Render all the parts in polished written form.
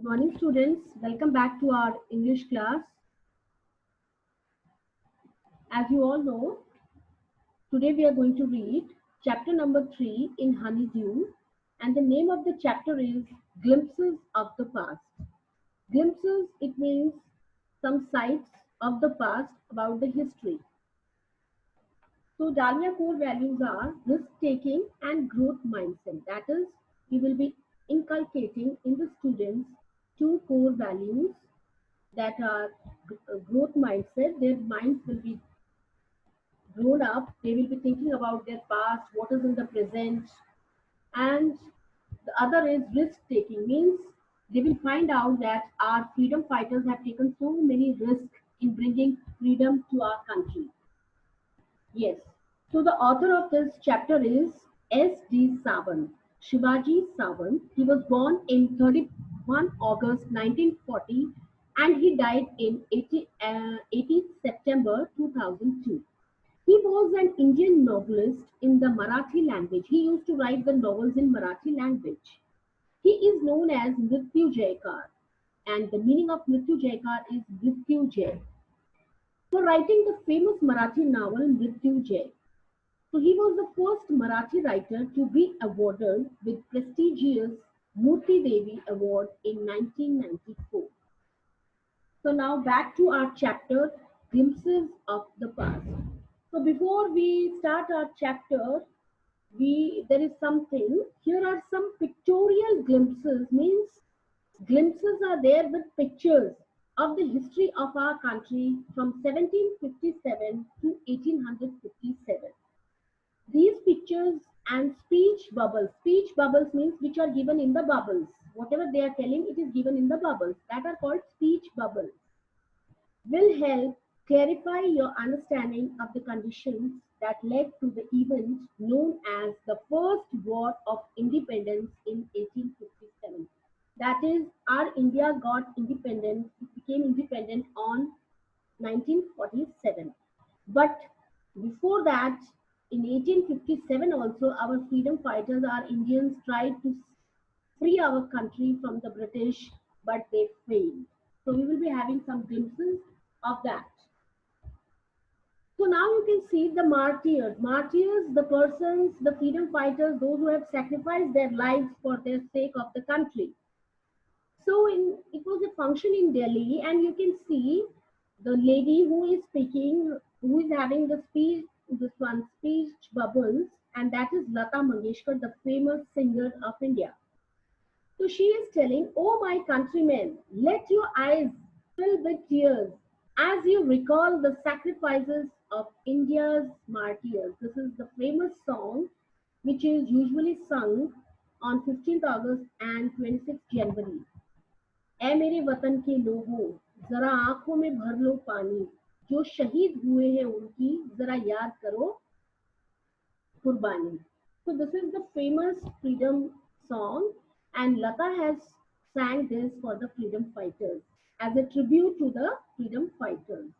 Good morning, students. Welcome back to our English class. As you all know, today we are going to read chapter number 3 in Honeydew, and the name of the chapter is Glimpses of the Past. Glimpses, it means some sights of the past about the history. So, Dahlia core values are risk taking and growth mindset. That is, we will be inculcating in the students two core values that are growth mindset. Their minds will be grown up, they will be thinking about their past, what is in the present, and the other is risk taking, means they will find out that our freedom fighters have taken so many risks in bringing freedom to our country. Yes. So the author of this chapter is S.D. Sawant. Shivaji Sawant. He was born in 31 August 1940 and he died in 18th September 2002. He was an Indian novelist in the Marathi language. He used to write the novels in Marathi language. He is known as Mrityu Jaykar, and the meaning of Mrityu Jaykar is Mrityu Jay, for writing the famous Marathi novel Mrityu Jay. So he was the first Marathi writer to be awarded with prestigious Murti Devi Award in 1994. So now back to our chapter, Glimpses of the Past. So before we start our chapter, there is something. Here are some pictorial glimpses, means glimpses are there with pictures of the history of our country from 1757 to 1857. These pictures and speech bubbles means which are given in the bubbles. Whatever they are telling, it is given in the bubbles that are called speech bubbles, will help clarify your understanding of the conditions that led to the event known as the First War of Independence in 1857. That is, our India got independent, it became independent on 1947. But before that, in 1857 also, our freedom fighters, our Indians, tried to free our country from the British, but they failed. So we will be having some glimpses of that. So now you can see the martyrs. Martyrs, the persons, the freedom fighters, those who have sacrificed their lives for the sake of the country. So it was a function in Delhi, and you can see the lady who is speaking, who is having the speech, this one speech bubbles, and that is Lata Mangeshkar, the famous singer of India. So she is telling, "Oh my countrymen, let your eyes fill with tears as you recall the sacrifices of India's martyrs." This is the famous song which is usually sung on 15th August and 26th January. ऐ मेरे वतन के लोगों, जरा आंखों में भर लो पानी, जो शहीद हुए हैं उनकी जरा याद करो कुर्बानी. So this is the famous freedom song, and Lata has sang this for the freedom fighters as a tribute to the freedom fighters.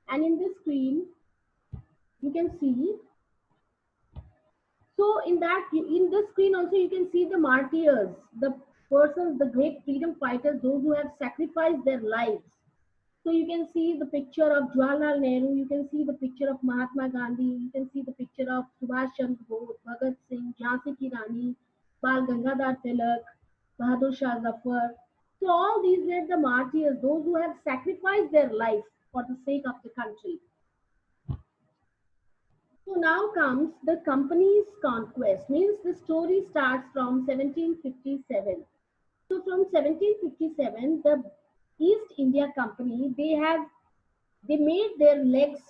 And in this screen, you can see. So in this screen also you can see the martyrs, the persons, the great freedom fighters, those who have sacrificed their lives. So you can see the picture of Jawaharlal Nehru, you can see the picture of Mahatma Gandhi, you can see the picture of Subhash Chandra Bose, Bhagat Singh, Jhansi Ki Rani, Bal Gangadhar Tilak, Bahadur Shah Zafar. So all these were the martyrs, those who have sacrificed their life for the sake of the country. So now comes the company's conquest, means the story starts from 1757. So from 1757, the East India Company, they made their legs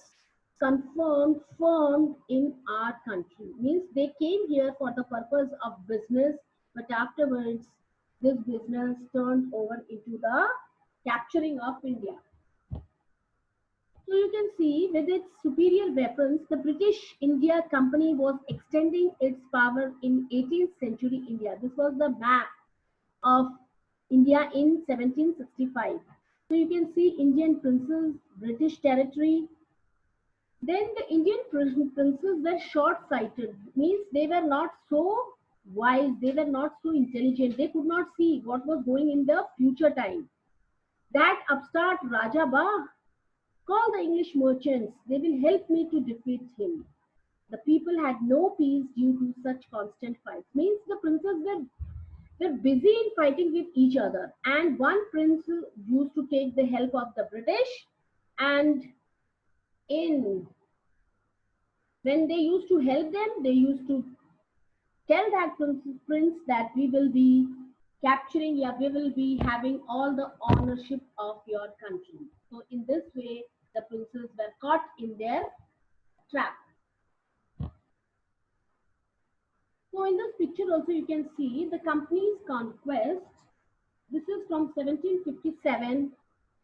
firm in our country. Means they came here for the purpose of business, but afterwards this business turned over into the capturing of India. So you can see with its superior weapons, the British India Company was extending its power in 18th century India. This was the map of India in 1765. So you can see Indian princes, British territory. Then the Indian princes were short-sighted, means they were not so wise, they were not so intelligent. They could not see what was going in the future time. That upstart Raja Bah, call the English merchants, they will help me to defeat him. The people had no peace due to such constant fights. Means the princes were busy in fighting with each other. And one prince used to take the help of the British. And in when they used to help them, they used to tell that prince that we will be capturing, yeah, we will be having all the ownership of your country. So in this way, the princes were caught in their trap. So in this picture also you can see the company's conquest. This is from 1757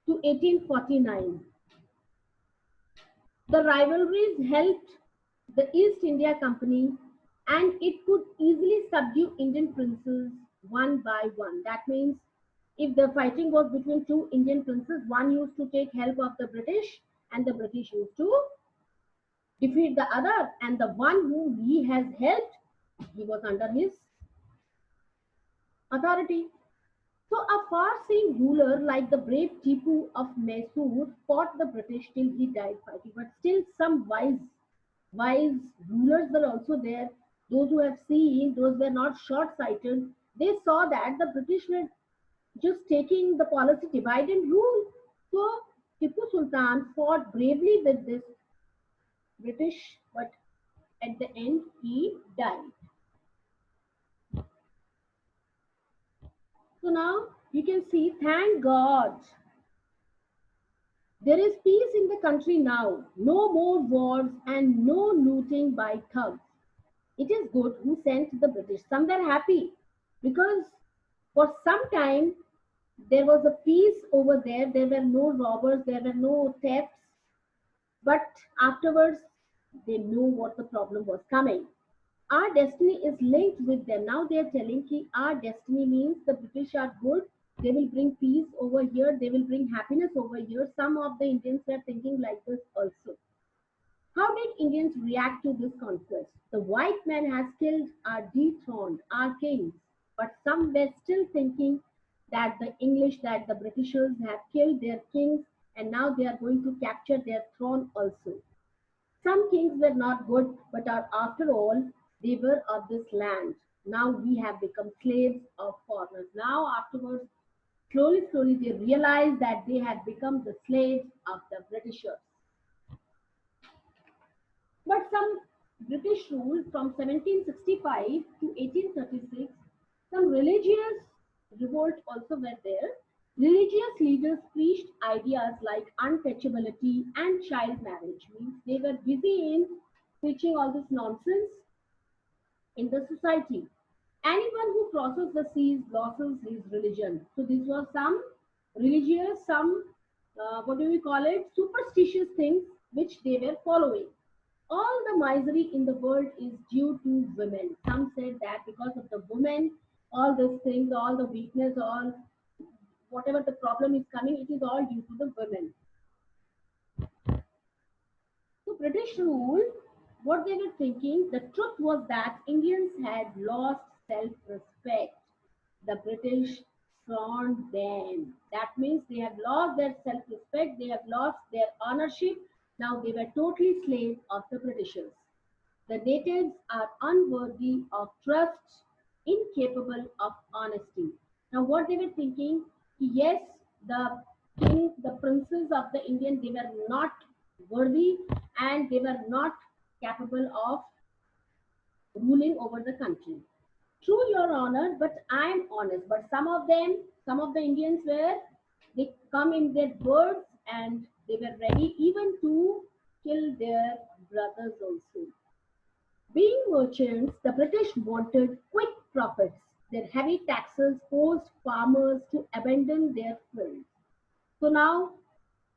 to 1849. The rivalries helped the East India Company, and it could easily subdue Indian princes one by one. That means if the fighting was between two Indian princes, one used to take help of the British, and the British used to defeat the other, and the one whom he has helped, he was under his authority. So a far-seeing ruler like the brave Tipu of Mysore fought the British till he died fighting. But still, some wise rulers were also there. Those who have seen, those were not short-sighted. They saw that the British were just taking the policy divide and rule. So Tipu Sultan fought bravely with this British, but at the end he died. So now you can see, thank God, there is peace in the country now. No more wars and no looting by thugs. It is good who sent the British. Some were happy because for some time there was a peace over there. There were no robbers, there were no thefts. But afterwards, they knew what the problem was coming. Our destiny is linked with them. Now they are telling ki our destiny means the British are good. They will bring peace over here. They will bring happiness over here. Some of the Indians were thinking like this also. How did Indians react to this conquest? The white man has killed our dethroned, our kings. But some were still thinking that the English, that the Britishers have killed their kings, and now they are going to capture their throne also. Some kings were not good, but are, after all, they were of this land. Now we have become slaves of foreigners. Now, afterwards, slowly, they realized that they had become the slaves of the Britishers. But some British rule from 1765 to 1836, some religious revolt also were there. Religious leaders preached ideas like untouchability and child marriage. Means they were busy in preaching all this nonsense in the society. Anyone who crosses the seas loses his religion. So these were some religious, some what do we call it, superstitious things which they were following. All the misery in the world is due to women. Some said that because of the women, all these things, all the weakness, all whatever the problem is coming, it is all due to the women. So British rule, what they were thinking, the truth was that Indians had lost self-respect. The British frowned them. That means they have lost their self-respect, they have lost their ownership. Now they were totally slaves of the Britishers. The natives are unworthy of trust, incapable of honesty. Now, what they were thinking, yes, the king, the princes of the Indian, they were not worthy and they were not capable of ruling over the country. True, your honor, but I am honest. But some of them, some of the Indians were, they come in their words and they were ready even to kill their brothers also. Being merchants, the British wanted quick profits. Their heavy taxes forced farmers to abandon their fields. So now,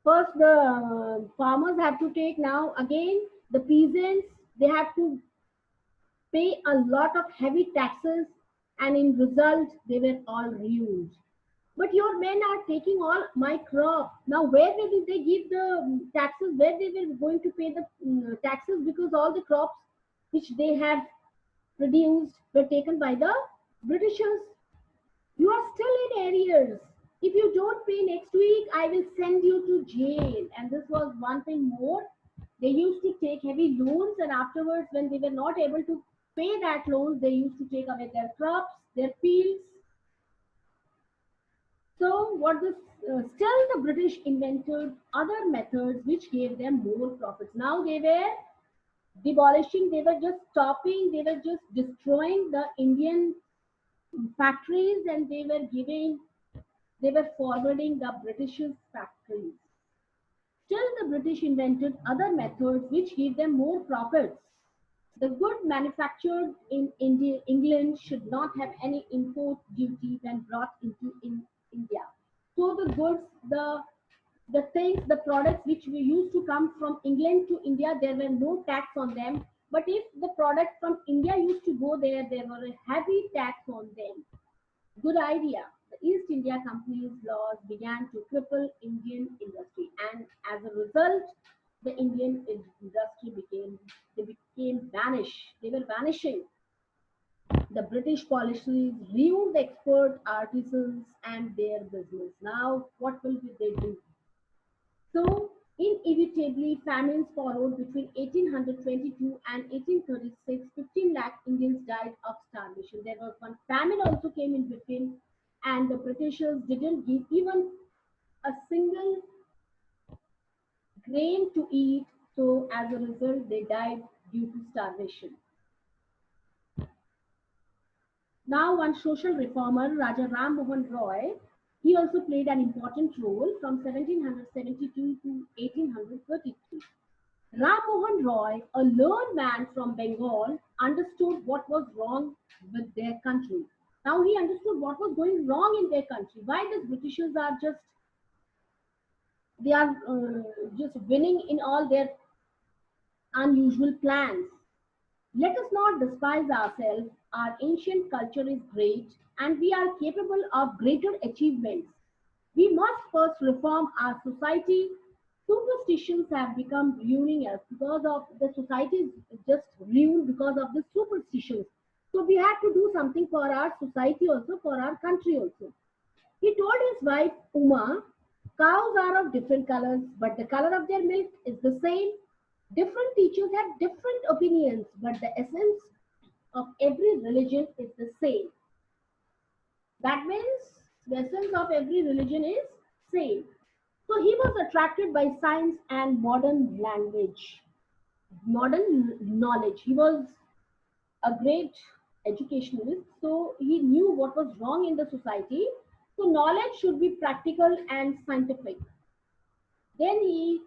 first the farmers have to take, now again the peasants, they have to pay a lot of heavy taxes, and in result they were all ruined. But your men are taking all my crop. Now where will they give the taxes? Where they were going to pay the taxes, because all the crops which they have produced were taken by the Britishers. You are still in arrears. If you don't pay next week, I will send you to jail. And this was one thing more. They used to take heavy loans, and afterwards, when they were not able to pay that loan, they used to take away their crops, their fields. So, what this still the British invented other methods which gave them more profits. Now they were demolishing, they were just stopping, they were just destroying the Indian factories, and they were forwarding the British's factories. Still, the British invented other methods which gave them more profits. The good manufactured in England should not have any import duty when brought into India. So the goods, the things, the products which we used to come from England to India, there were no tax on them. But if the product from India used to go there, there were a heavy tax on them. Good idea. The East India Company's laws began to cripple Indian industry, and as a result, the Indian industry became vanish. They were vanishing. The British policies ruined the expert artisans and their business. Now, what will they do? So, inevitably, famines followed between 1822 and 1836. 15 lakh Indians died of starvation. There was one famine also came in between, and the Britishers didn't give even a single grain to eat. So, as a result, they died due to starvation. Now, one social reformer, Raja Ram Mohan Roy, he also played an important role from 1772 to 1833. Ram Mohan Roy, a learned man from Bengal, understood what was wrong with their country. Now he understood what was going wrong in their country. Why the Britishers are just winning in all their unusual plans. Let us not despise ourselves. Our ancient culture is great, and we are capable of greater achievements. We must first reform our society. Superstitions have become ruining us because of the society is just ruined because of the superstitions. So we have to do something for our society also, for our country also. He told his wife Uma, cows are of different colors, but the color of their milk is the same. Different teachers have different opinions, but the essence of every religion is the same. That means the essence of every religion is same. So he was attracted by science and modern language, modern knowledge. He was a great educationalist, so he knew what was wrong in the society. So knowledge should be practical and scientific. Then he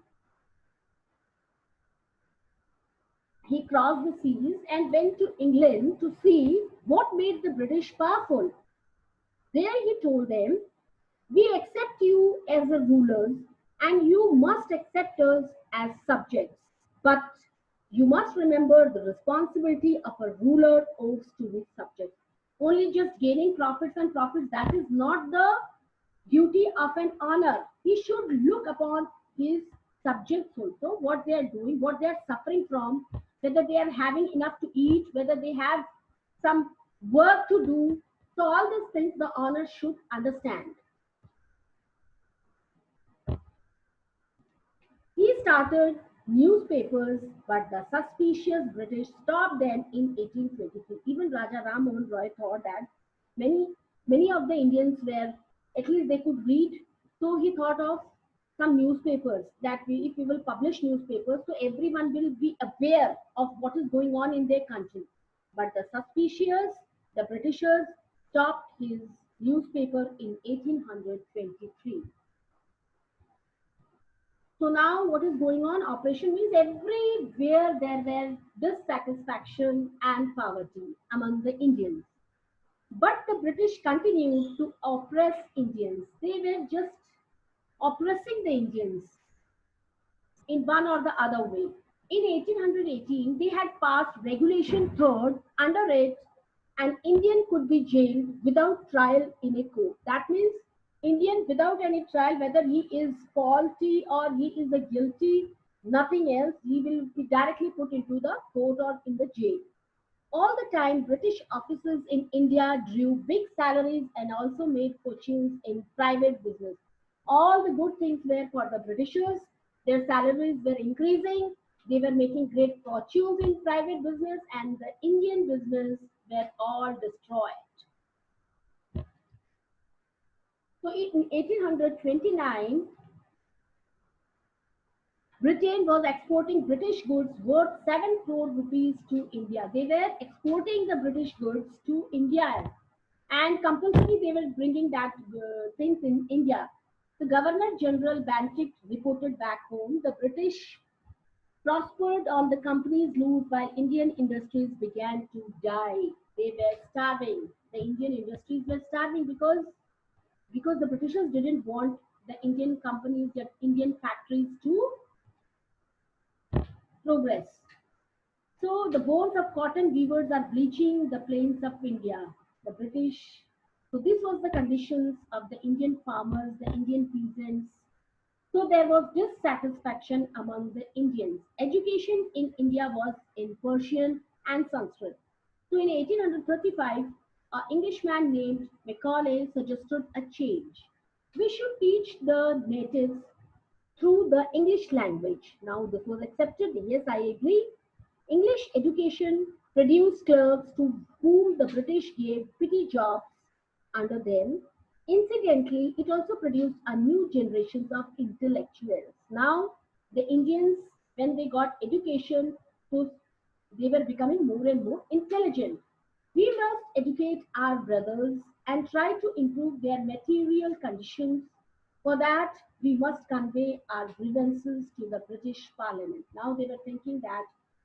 crossed the seas and went to England to see what made the British powerful. There he told them, we accept you as the rulers, and you must accept us as subjects. But you must remember the responsibility of a ruler owes to his subjects. Only just gaining profits and profits, that is not the duty of an honor. He should look upon his subjects also, what they are doing, what they are suffering from, whether they are having enough to eat, whether they have some work to do. So all these things the honor should understand. He started newspapers, but the suspicious British stopped them in 1823. Even Raja Ram Mohan Roy thought that many, many of the Indians were, at least they could read. So he thought of some newspapers that if we will publish newspapers, so everyone will be aware of what is going on in their country. But the suspicious, the Britishers stopped his newspaper in 1823. So now what is going on? Operation means everywhere there were dissatisfaction and poverty among the Indians. But the British continued to oppress Indians. They were just oppressing the Indians in one or the other way. In 1818, they had passed Regulation 3rd. Under it, an Indian could be jailed without trial in a court. That means Indian without any trial, whether he is faulty or he is a guilty, nothing else, he will be directly put into the court or in the jail. all the time British officers in India drew big salaries and also made fortunes in private business. All the good things were for the Britishers. Their salaries were increasing. They were making great fortunes in private business, and the Indian business were all destroyed. So in 1829, Britain was exporting British goods worth 7 crore rupees to India. They were exporting the British goods to India, and compulsory they were bringing that things in India. The Governor General Bantic reported back home the British prospered on the company's loot while Indian industries began to die. They were starving. The Indian industries were starving because the Britishers didn't want the Indian companies, the Indian factories to progress. So the bones of cotton weavers are bleaching the plains of India. The British. So this was the conditions of the Indian farmers, the Indian peasants. So there was dissatisfaction among the Indians. Education in India was in Persian and Sanskrit. So in 1835, an Englishman named Macaulay suggested a change. We should teach the natives through the English language. Now this was accepted. Yes, I agree. English education produced clerks to whom the British gave petty jobs under them. Incidentally, it also produced a new generations of intellectuals. Now, the Indians, when they got education, so they were becoming more and more intelligent. We must educate our brothers and try to improve their material conditions. For that, we must convey our grievances to the British Parliament. Now they were thinking that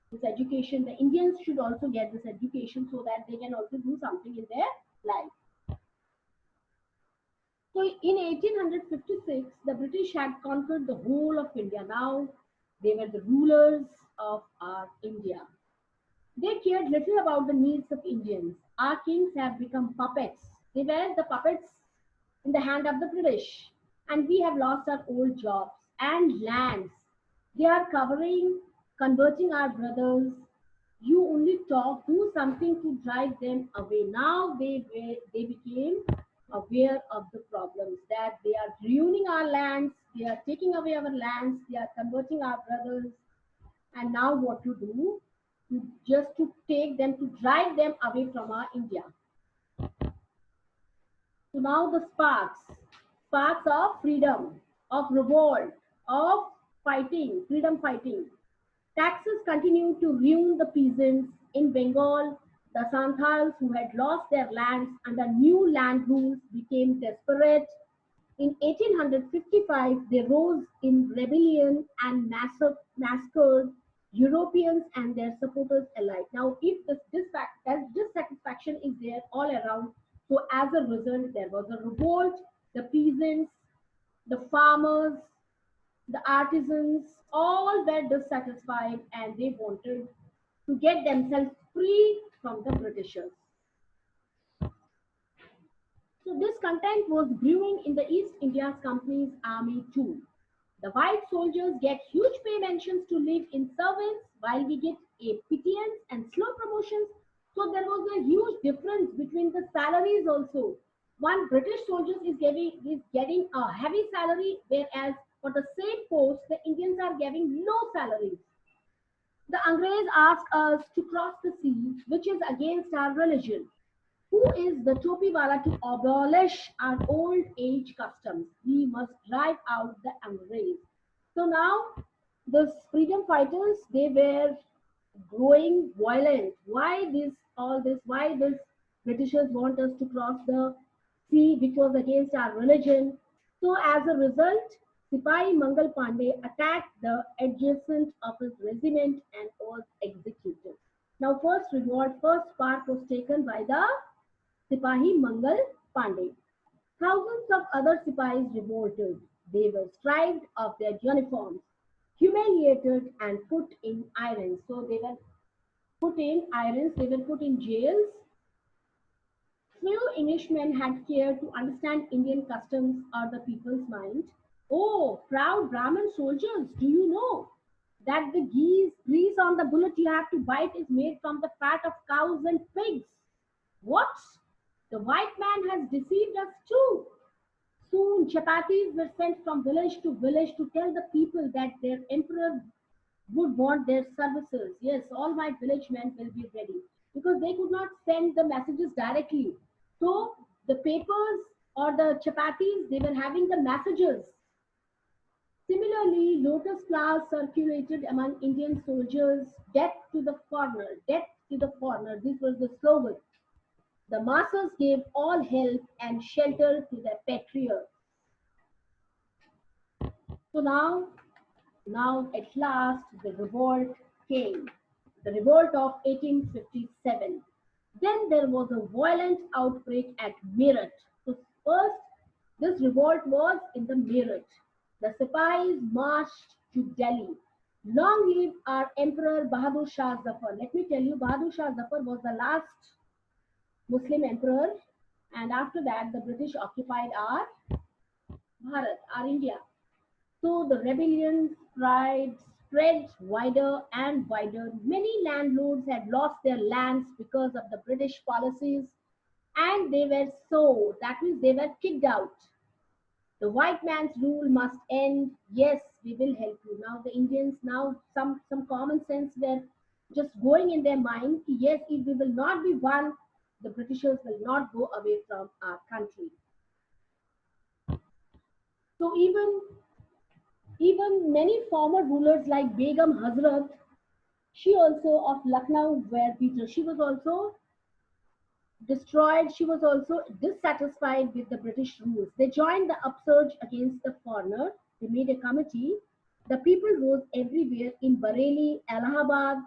this education, the Indians should also get this education so that they can also do something in their life. So in 1856, the British had conquered the whole of India. Now they were the rulers of our India. They cared little about the needs of Indians. Our kings have become puppets. They were the puppets in the hand of the British. And we have lost our old jobs and lands. They are converting our brothers. You only talk, do something to drive them away. Now they became aware of the problems that they are ruining our lands, they are taking away our lands, they are converting our brothers, and now what to do? Just to take them, to drive them away from our India. So now the sparks of freedom, of revolt, of fighting, freedom fighting. Taxes continued to ruin the peasants. In Bengal, the Santals who had lost their lands under new land rules became desperate. In 1855, they rose in rebellion and massacred Europeans and their supporters alike. Now, if dissatisfaction is there all around, so as a result, there was a revolt. The peasants, the farmers, the artisans, all were dissatisfied and they wanted to get themselves free from the Britishers. So this content was brewing in the East India Company's army too. The white soldiers get huge pay mentions to live in servants while we get a pittance and slow promotions. So there was a huge difference between the salaries also. One British soldier is getting a heavy salary, whereas for the same post the Indians are getting low salaries. The Angrez ask us to cross the sea, which is against our religion. Who is the Topiwala to abolish our old age customs? We must drive out the Angrez. So now the freedom fighters, they were growing violent. Why this all this? Why this Britishers want us to cross the sea, which was against our religion? So as a result, Sipahi Mangal Pandey attacked the adjacent of his regiment and was executed. Now first revolt, first part was taken by the Sipahi Mangal Pandey. Thousands of other Sipahis revolted. They were stripped of their uniforms, humiliated, and put in irons. So they were put in irons, they were put in jails. Few Englishmen had cared to understand Indian customs or the people's mind. Oh, proud Brahmin soldiers, do you know? that the grease on the bullet you have to bite is made from the fat of cows and pigs. What? The white man has deceived us too. Soon chapatis were sent from village to village to tell the people that their emperor would want their services. Yes, all my village men will be ready because they could not send the messages directly. So the papers or the chapatis, they were having the messages. Similarly, lotus flowers circulated among Indian soldiers. Death to the foreigner, death to the foreigner. This was the slogan. The masses gave all help and shelter to their patriots. So now at last the revolt came, the revolt of 1857. Then there was a violent outbreak at Meerut. So first, this revolt was in the Meerut. The Sipahis marched to Delhi. Long live our Emperor Bahadur Shah Zafar. Let me tell you, Bahadur Shah Zafar was the last Muslim emperor, and after that, the British occupied our Bharat, our India. So the rebellion spread wider and wider. Many landlords had lost their lands because of the British policies, and they were so, that means they were kicked out. The white man's rule must end. Yes, we will help you. Now the Indians, now some common sense were just going in their mind. Yes, if we will not be one, the Britishers will not go away from our country. So even many former rulers like Begum Hazrat, she also of Lucknow were beaten. She was also destroyed. She was also dissatisfied with the British rules. They joined the upsurge against the foreigner. They made a committee. The people rose everywhere in Bareilly, Allahabad.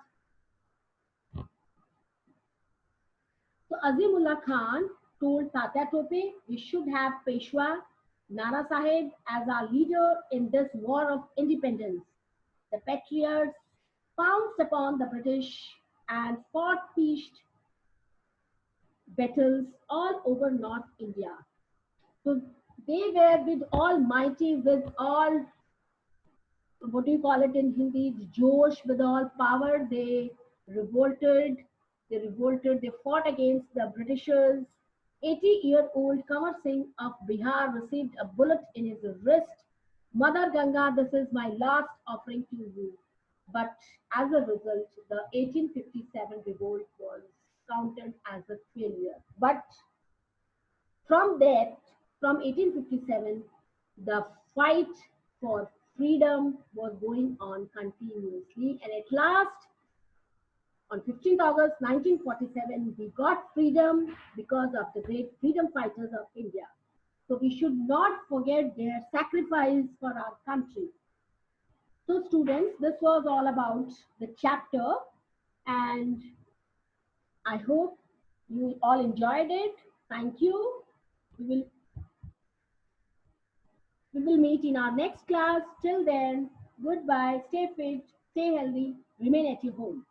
So Azimullah Khan told Tatya Tope, we should have Peshwa Nana Sahib as our leader in this war of independence. The patriots pounced upon the British and fought peace battles all over North India. So they were with almighty, with all, what do you call it in Hindi, Josh, with all power. Revolted, they fought against the Britishers. 80-year-old Kamar Singh of Bihar received a bullet in his wrist. Mother Ganga, this is my last offering to you. But as a result, the 1857 revolt was counted as a failure. But from that, from 1857, the fight for freedom was going on continuously. And at last, on 15th August 1947, we got freedom because of the great freedom fighters of India. So we should not forget their sacrifice for our country. So students, this was all about the chapter, and I hope you all enjoyed it. Thank you. We will We will meet in our next class. Till then, goodbye. Stay fit, stay healthy, remain at your home.